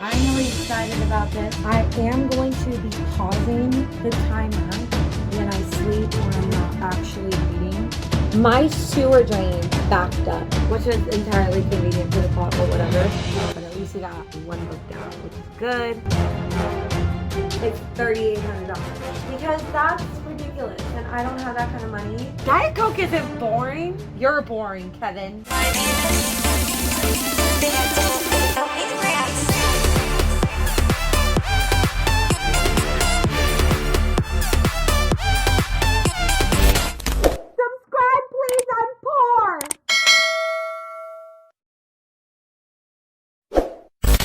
I'm really excited about this. I am going to be pausing the timer when I sleep when I'm not actually reading. My sewer drain backed up, which is entirely convenient for the plot or whatever. But at least we got one book down, which is good. It's $3,800 because that's ridiculous, and I don't have that kind of money. Diet Coke isn't boring. You're boring, Kevin.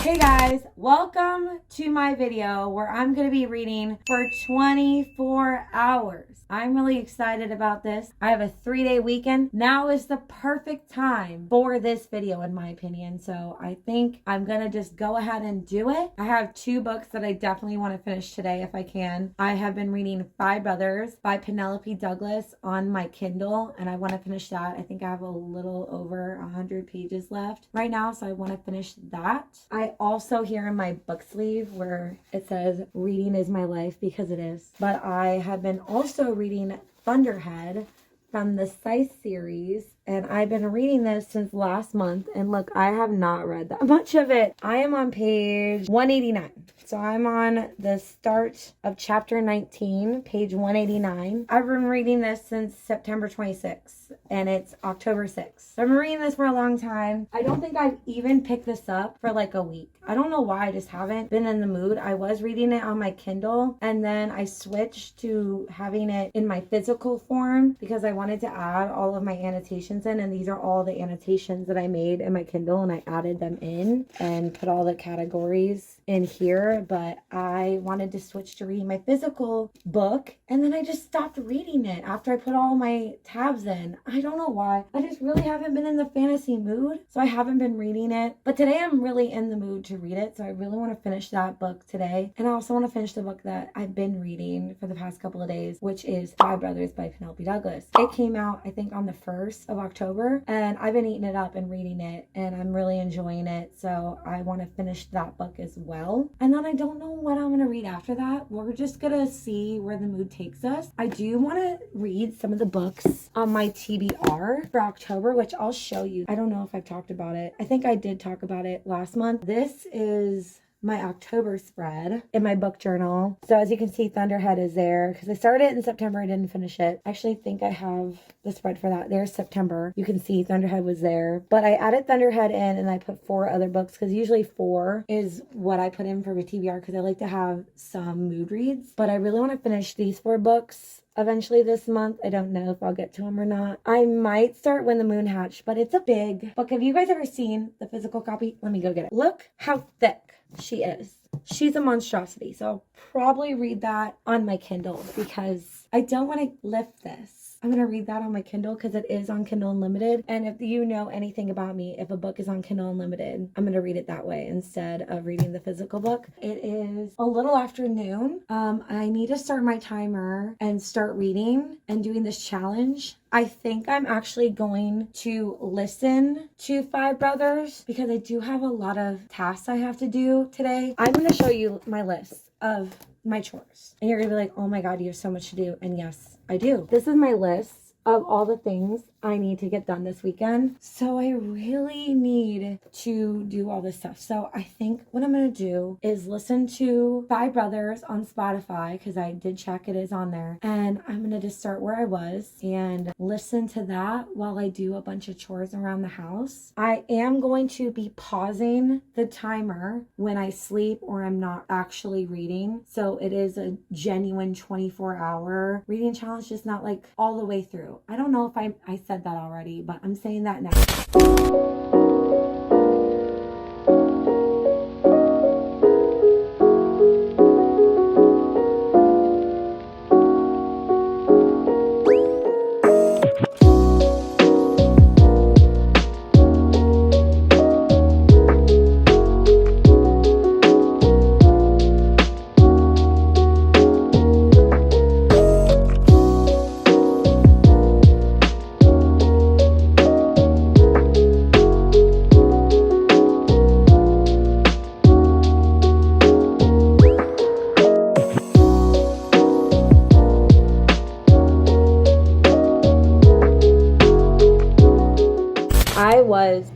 Hey guys, welcome to my video where I'm going to be reading for 24 hours. I'm really excited about this. I have a 3-day weekend. Now is the perfect time for this video in my opinion. So I think I'm going to just go ahead and do it. I have 2 books that I definitely want to finish today if I can. I have been reading Five Brothers by Penelope Douglas on my Kindle and I want to finish that. I think I have a little over 100 pages left right now, so I want to finish that. I also here in my book sleeve where it says reading is my life, because it is, but I have been also reading Thunderhead from the Scythe series, and I've been reading this since last month, and look, I have not read that much of it. I am on page 189. So I'm on the start of chapter 19, page 189. I've been reading this since September 26th, and it's October 6th. So I've been reading this for a long time. I don't think I've even picked this up for like a week. I don't know why, I just haven't been in the mood. I was reading it on my Kindle, and then I switched to having it in my physical form because I wanted to add all of my annotations in, and these are all the annotations that I made in my Kindle, and I added them in and put all the categories in here, but I wanted to switch to reading my physical book, and then I just stopped reading it after I put all my tabs in. I don't know why. I just really haven't been in the fantasy mood, so I haven't been reading it. But today I'm really in the mood to read it, so I really want to finish that book today. And I also want to finish the book that I've been reading for the past couple of days, which is Five Brothers by Penelope Douglas. It came out, I think, on the 1st of October, and I've been eating it up and reading it, and I'm really enjoying it, so I want to finish that book as well. And then I don't know what I'm going to read after that. We're just going to see where the mood takes us. I do want to read some of the books on my TBR for October, which I'll show you. I don't know if I've talked about it. I think I did talk about it last month. This is my October spread in my book journal. So as you can see, Thunderhead is there because I started it in September. I didn't finish it. I actually think I have the spread for that. There's September. You can see Thunderhead was there, but I added Thunderhead in and I put 4 other books because usually 4 is what I put in for my TBR because I like to have some mood reads, but I really want to finish these 4 books eventually this month. I don't know if I'll get to them or not. I might start When the Moon Hatched, but it's a big book. Have you guys ever seen the physical copy? Let me go get it. Look how thick she is. She's a monstrosity. So I'll probably read that on my Kindle because I don't want to lift this. I'm going to read that on my Kindle because it is on Kindle Unlimited. And if you know anything about me, if a book is on Kindle Unlimited, I'm going to read it that way instead of reading the physical book. It is a little after noon. I need to start my timer and start reading and doing this challenge. I think I'm actually going to listen to Five Brothers because I do have a lot of tasks I have to do today. I'm going to show you my list of my chores. And you're going to be like, oh my God, you have so much to do. And yes, I do. This is my list of all the things I need to get done this weekend. So I really need to do all this stuff. So I think what I'm going to do is listen to Five Brothers on Spotify because I did check it is on there. And I'm going to just start where I was and listen to that while I do a bunch of chores around the house. I am going to be pausing the timer when I sleep or I'm not actually reading. So it is a genuine 24-hour reading challenge, just not like all the way through. I don't know if I said that already, but I'm saying that now.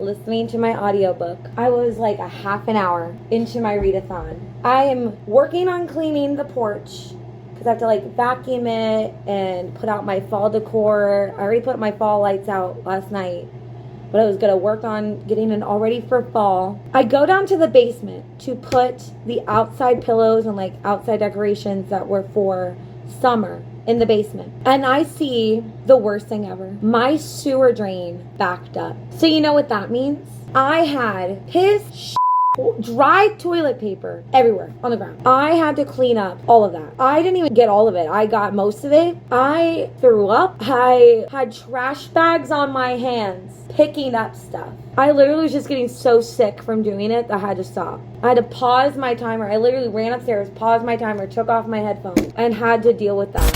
listening to my audiobook. I was like a half an hour into my readathon. I am working on cleaning the porch because I have to like vacuum it and put out my fall decor. I already put my fall lights out last night, but I was going to work on getting it all ready for fall. I go down to the basement to put the outside pillows and like outside decorations that were for summer in the basement. And I see the worst thing ever. My sewer drain backed up. So you know what that means? I had piss, dry toilet paper everywhere on the ground. I had to clean up all of that. I didn't even get all of it. I got most of it. I threw up. I had trash bags on my hands picking up stuff. I literally was just getting so sick from doing it that I had to stop. I had to pause my timer. I literally ran upstairs, paused my timer, took off my headphones, and had to deal with that.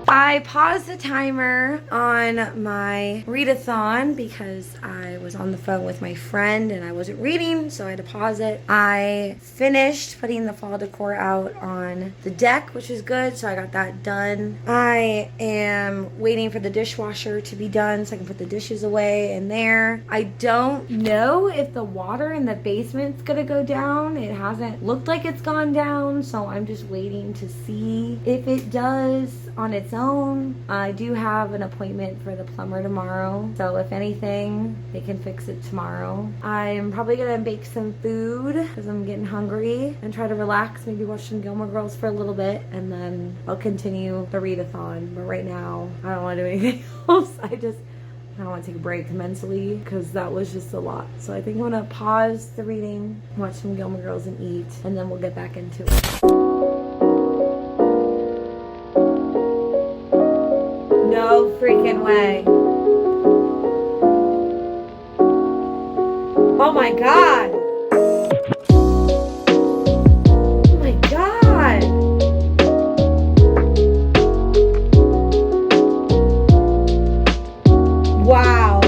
I paused the timer on my readathon because I was on the phone with my friend and I wasn't reading, so I had to pause it. I finished putting the fall decor out on the deck, which is good, so I got that done. I am waiting for the dishwasher to be done so I can put the dishes away in there. I don't know if the water in the basement's gonna go down. It hasn't looked like it's gone down, so I'm just waiting to see if it does on its own. I do have an appointment for the plumber tomorrow, so if anything, they can fix it tomorrow. I'm probably gonna bake some food because I'm getting hungry and try to relax, maybe watch some Gilmore Girls for a little bit, and then I'll continue the readathon. But right now, I don't want to do anything else. I don't want to take a break mentally because that was just a lot. So I think I'm gonna pause the reading, watch some Gilmore Girls and eat, and then we'll get back into it. No freaking way. Oh my god. Oh my god. Wow.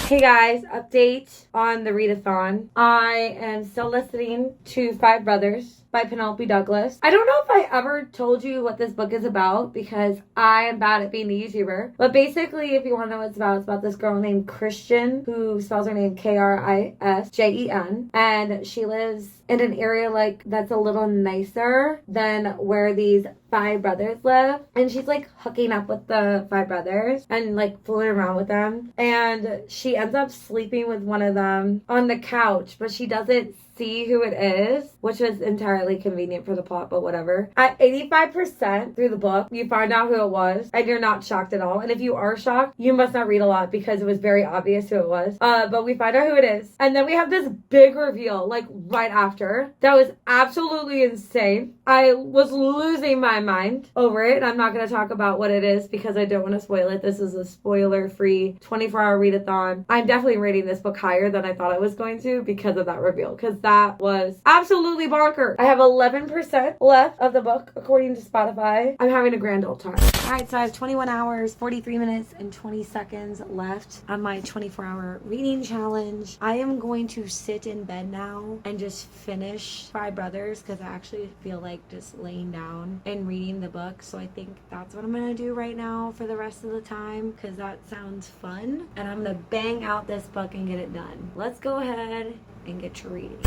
Hey guys, update on the readathon. I am still listening to Five Brothers by Penelope Douglas. I don't know if I ever told you what this book is about because I am bad at being a YouTuber. But basically, if you want to know what it's about this girl named Christian, who spells her name Krisjen. And she lives in an area like that's a little nicer than where these five brothers live. And she's like hooking up with the five brothers and like fooling around with them. And she ends up sleeping with one of them on the couch, but she doesn't see who it is, which was entirely convenient for the plot, but whatever. At 85% through the book, you find out who it was, and you're not shocked at all. And if you are shocked, you must not read a lot because it was very obvious who it was. But we find out who it is. And then we have this big reveal, like right after. That was absolutely insane. I was losing my mind over it. I'm not going to talk about what it is because I don't want to spoil it. This is a spoiler-free 24-hour readathon. I'm definitely rating this book higher than I thought I was going to because of that reveal, because that was absolutely bonkers. I have 11% left of the book according to Spotify. I'm having a grand old time. Alright, so I have 21 hours, 43 minutes, and 20 seconds left on my 24-hour reading challenge. I am going to sit in bed now and just finish Five Brothers because I actually feel like just laying down and reading the book. So I think that's what I'm going to do right now for the rest of the time because that sounds fun. And I'm going to bang out this book and get it done. Let's go ahead and get to reading.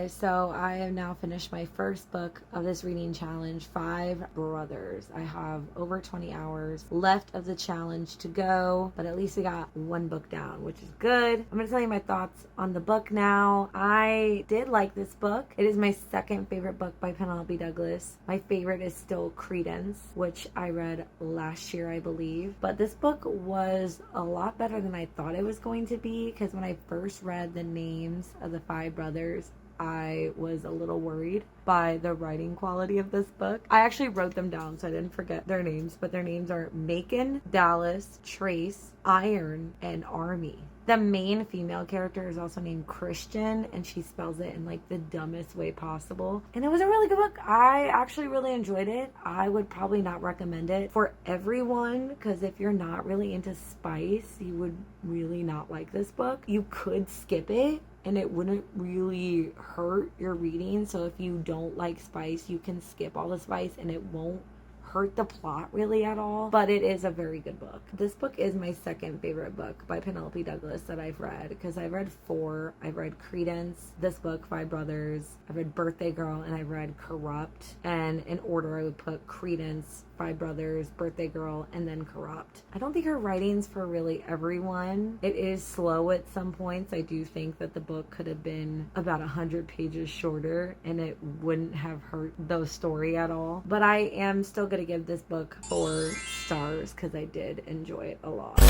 So I have now finished my first book of this reading challenge, Five Brothers. I have over 20 hours left of the challenge to go, but at least we got one book down, which is good. I'm going to tell you my thoughts on the book now. I did like this book. It is my second favorite book by Penelope Douglas. My favorite is still Credence, which I read last year, I believe. But this book was a lot better than I thought it was going to be because when I first read the names of the five brothers, I was a little worried by the writing quality of this book. I actually wrote them down so I didn't forget their names, but their names are Macon, Dallas, Trace, Iron, and Army. The main female character is also named Christian, and she spells it in like the dumbest way possible. And it was a really good book. I actually really enjoyed it. I would probably not recommend it for everyone, because if you're not really into spice, you would really not like this book. You could skip it and it wouldn't really hurt your reading. So if you don't like spice, you can skip all the spice and it won't hurt the plot really at all, but it is a very good book. This book is my second favorite book by Penelope Douglas that I've read, because I've read 4. I've read Credence, this book, Five Brothers, I've read Birthday Girl, and I've read Corrupt. And in order I would put Credence, Five Brothers, Birthday Girl, and then Corrupt. I don't think her writing's for really everyone. It is slow at some points. I do think that the book could have been about 100 pages shorter and it wouldn't have hurt the story at all. But I am still going to give this book 4 stars because I did enjoy it a lot.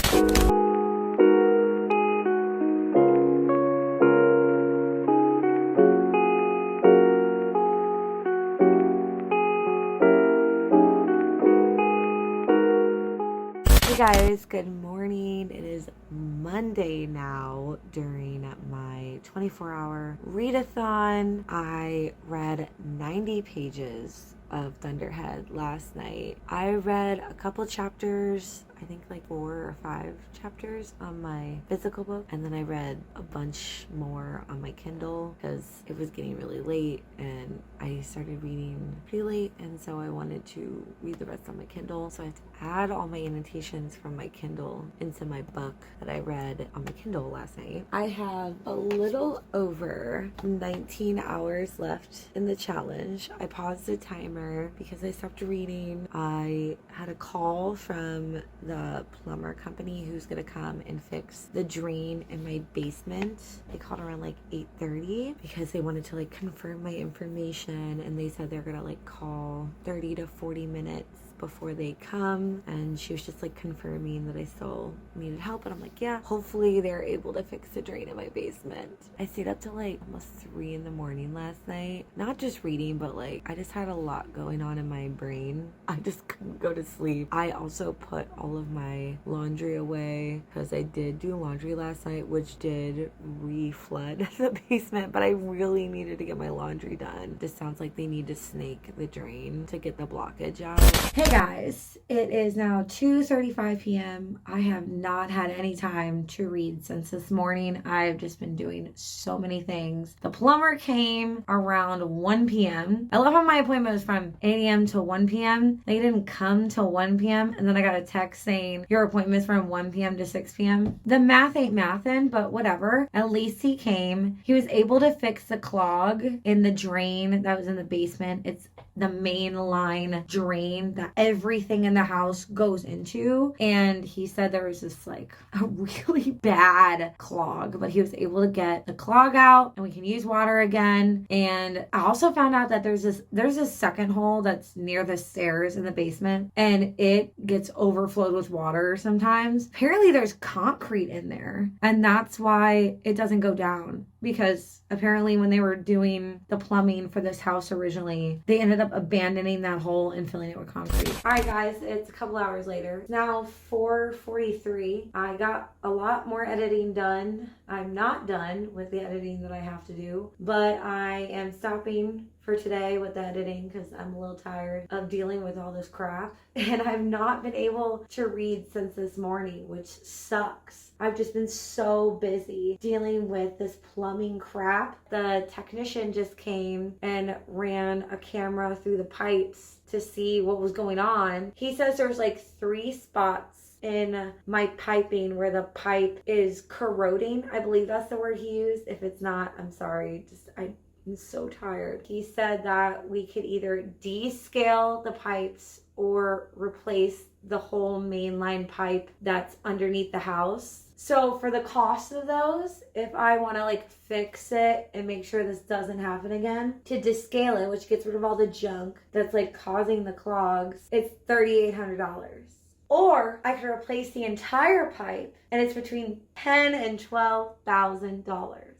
Hey guys, good morning. It is Monday now during my 24-hour readathon. I read 90 pages of Thunderhead last night. I read a couple chapters, I think like 4 or 5 chapters on my physical book, and then I read a bunch more on my Kindle because it was getting really late and I started reading pretty late, and so I wanted to read the rest on my Kindle. So I have to add all my annotations from my Kindle into my book that I read on my Kindle last night. I have a little over 19 hours left in the challenge. I paused the timer because I stopped reading. I had a call from the plumber company who's gonna come and fix the drain in my basement. They called around like 8:30 because they wanted to like confirm my information, and they said they're gonna like call 30 to 40 minutes before they come, and she was just like confirming that I still needed help, and I'm like, yeah, hopefully they're able to fix the drain in my basement. I stayed up till like almost 3 in the morning last night, not just reading, but like I just had a lot going on in my brain. I just couldn't go to sleep. I also put all of my laundry away because I did do laundry last night, which did re-flood the basement, but I really needed to get my laundry done. This sounds like they need to snake the drain to get the blockage out. Hey guys, it is now 2:35 p.m. I have not had any time to read since this morning. I've just been doing so many things. The plumber came around 1 p.m. I love how my appointment was from 8 a.m. to 1 p.m. They didn't come till 1 p.m. and then I got a text saying your appointment is from 1 p.m. to 6 p.m. The math ain't mathin', but whatever. At least he came. He was able to fix the clog in the drain that was in the basement. It's the main line drain that everything in the house goes into, and he said there was this like a really bad clog, but he was able to get the clog out and we can use water again. And I also found out that there's this second hole that's near the stairs in the basement, and it gets overflowed with water sometimes. Apparently there's concrete in there, and that's why it doesn't go down, because apparently when they were doing the plumbing for this house originally, they ended up abandoning that hole and filling it with concrete. All right guys, it's a couple hours later. It's now 4:43. I got a lot more editing done. I'm not done with the editing that I have to do, but I am stopping for today with the editing because I'm a little tired of dealing with all this crap, and I've not been able to read since this morning, which sucks. I've just been so busy dealing with this plumbing crap. The technician just came and ran a camera through the pipes to see what was going on. He says there's like 3 spots in my piping where the pipe is corroding. I believe that's the word he used. If it's not, I'm sorry. I'm so tired. He said that we could either descale the pipes or replace the whole mainline pipe that's underneath the house. So for the cost of those, if I want to like fix it and make sure this doesn't happen again, to descale it, which gets rid of all the junk that's like causing the clogs, it's $3,800. Or I could replace the entire pipe, and it's between $10,000 and $12,000.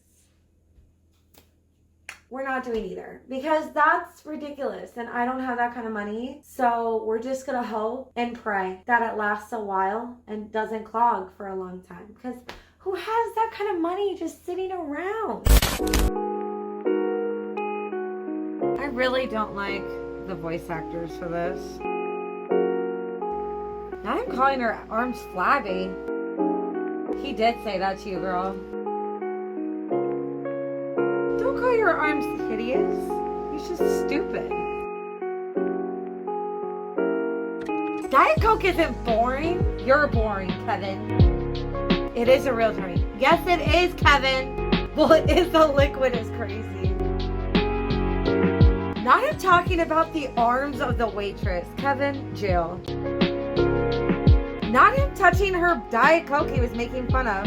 we're not doing either because that's ridiculous and I don't have that kind of money. So we're just gonna hope and pray that it lasts a while and doesn't clog for a long time, because who has that kind of money just sitting around? I really don't like the voice actors for this. Now I'm calling her arms flabby. He did say that to you, girl. Don't call your arms hideous. He's just stupid. Diet Coke isn't boring. You're boring, Kevin. It is a real drink. Yes, it is, Kevin. Well, it is. The liquid is crazy. Not him talking about the arms of the waitress. Kevin, jail. Not him touching her Diet Coke he was making fun of.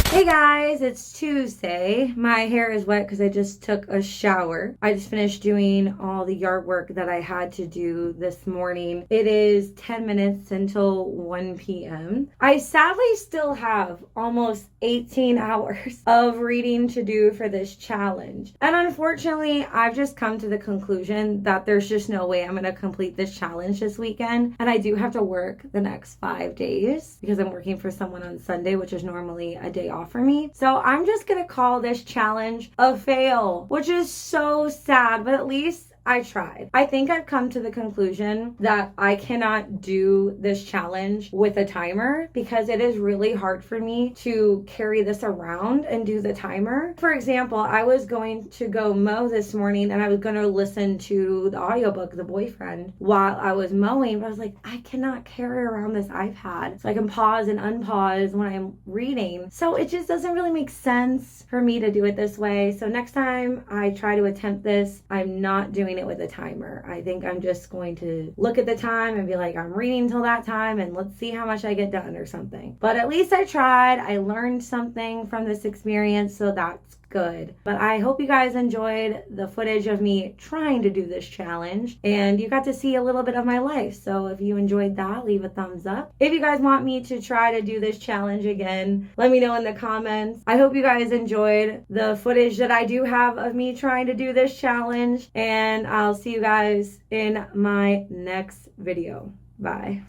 Hey guys, it's Tuesday. My hair is wet because I just took a shower. I just finished doing all the yard work that I had to do this morning. It is 10 minutes until 1 p.m. I sadly still have almost 18 hours of reading to do for this challenge. And unfortunately, I've just come to the conclusion that there's just no way I'm going to complete this challenge this weekend. And I do have to work the next 5 days because I'm working for someone on Sunday, which is normally a day off for me. So I'm just gonna call this challenge a fail, which is so sad, but at least I tried. I think I've come to the conclusion that I cannot do this challenge with a timer because it is really hard for me to carry this around and do the timer. For example, I was going to go mow this morning and I was going to listen to the audiobook, The Boyfriend, while I was mowing, but I was like, I cannot carry around this iPad so I can pause and unpause when I'm reading. So it just doesn't really make sense for me to do it this way. So next time I try to attempt this, I'm not doing it with a timer. I think I'm just going to look at the time and be like, I'm reading till that time and let's see how much I get done or something. But at least I tried. I learned something from this experience, so that's good. But I hope you guys enjoyed the footage of me trying to do this challenge and you got to see a little bit of my life. So if you enjoyed that, leave a thumbs up. If you guys want me to try to do this challenge again, let me know in the comments. I hope you guys enjoyed the footage that I do have of me trying to do this challenge, and I'll see you guys in my next video. Bye.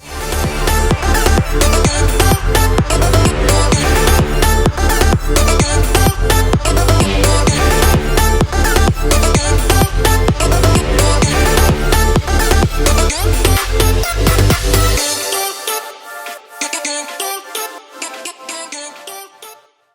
Yeah.